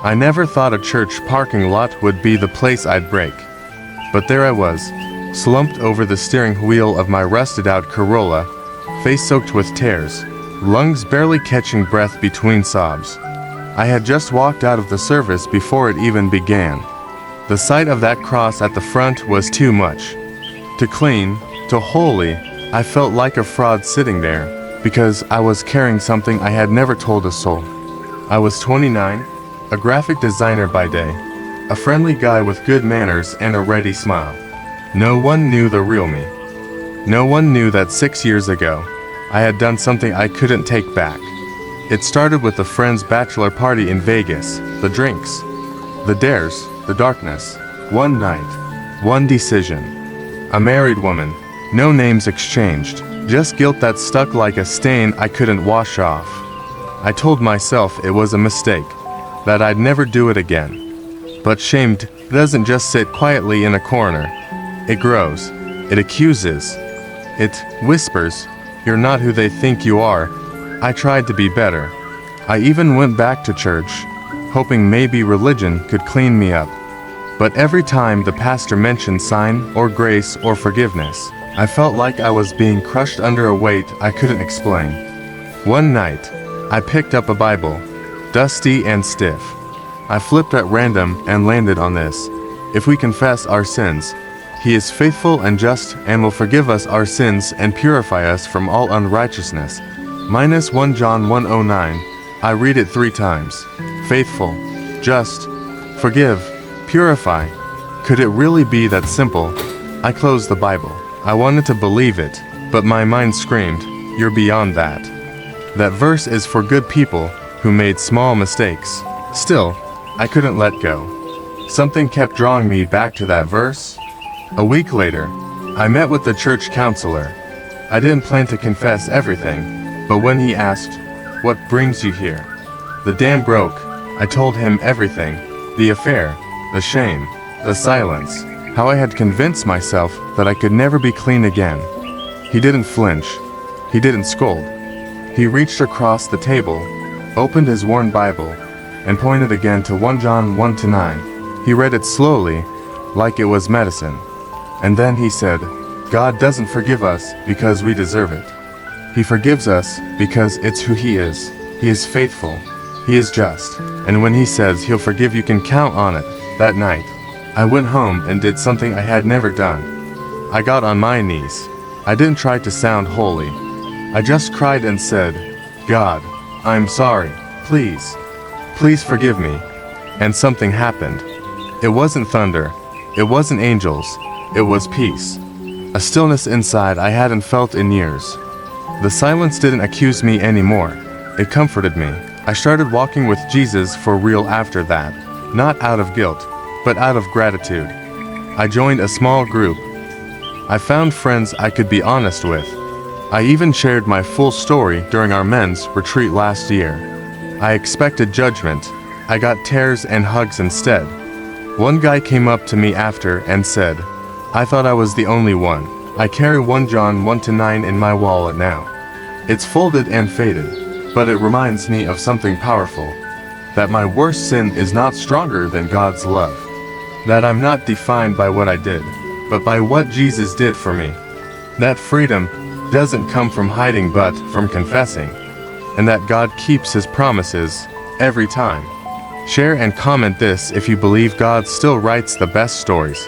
I never thought a church parking lot would be the place I'd break. But there I was, slumped over the steering wheel of my rusted-out Corolla, face soaked with tears, lungs barely catching breath between sobs. I had just walked out of the service before it even began. The sight of that cross at the front was too much. To clean, to holy, I felt like a fraud sitting there, because I was carrying something I had never told a soul. I was 29, a graphic designer by day, a friendly guy with good manners and a ready smile. No one knew the real me. No one knew that 6 years ago, I had done something I couldn't take back. It started with a friend's bachelor party in Vegas, the drinks, the dares, the darkness, one night, one decision. A married woman, no names exchanged, just guilt that stuck like a stain I couldn't wash off. I told myself it was a mistake, that I'd never do it again. But shame doesn't just sit quietly in a corner. It grows, it accuses, it whispers, "You're not who they think you are." I tried to be better. I even went back to church, hoping maybe religion could clean me up. But every time the pastor mentioned sign or grace or forgiveness, I felt like I was being crushed under a weight I couldn't explain. One night, I picked up a Bible, dusty and stiff. I flipped at random and landed on this: "If we confess our sins, He is faithful and just and will forgive us our sins and purify us from all unrighteousness." Minus 1 John 1:09. I read it 3 times. Faithful, just, forgive, purify. Could it really be that simple? I closed the Bible. I wanted to believe it, but my mind screamed, "You're beyond that. That verse is for good people who made small mistakes." Still, I couldn't let go. Something kept drawing me back to that verse. A week later, I met with the church counselor. I didn't plan to confess everything, but when he asked, "What brings you here?" the dam broke. I told him everything: the affair, the shame, the silence, how I had convinced myself that I could never be clean again. He didn't flinch. He didn't scold. He reached across the table, opened his worn Bible, and pointed again to 1 John 1-9. He read it slowly, like it was medicine. And then he said, "God doesn't forgive us because we deserve it. He forgives us because it's who He is. He is faithful. He is just. And when He says He'll forgive, you can count on it." That night, I went home and did something I had never done. I got on my knees. I didn't try to sound holy. I just cried and said, "God, I'm sorry. Please. Please forgive me." And something happened. It wasn't thunder. It wasn't angels. It was peace. A stillness inside I hadn't felt in years. The silence didn't accuse me anymore. It comforted me. I started walking with Jesus for real after that. Not out of guilt, but out of gratitude. I joined a small group. I found friends I could be honest with. I even shared my full story during our men's retreat last year. I expected judgment. I got tears and hugs instead. One guy came up to me after and said, "I thought I was the only one." I carry 1 John 1-9 in my wallet now. It's folded and faded, but it reminds me of something powerful. That my worst sin is not stronger than God's love. That I'm not defined by what I did, but by what Jesus did for me. That freedom doesn't come from hiding but from confessing. And that God keeps His promises every time. Share and comment this if you believe God still writes the best stories.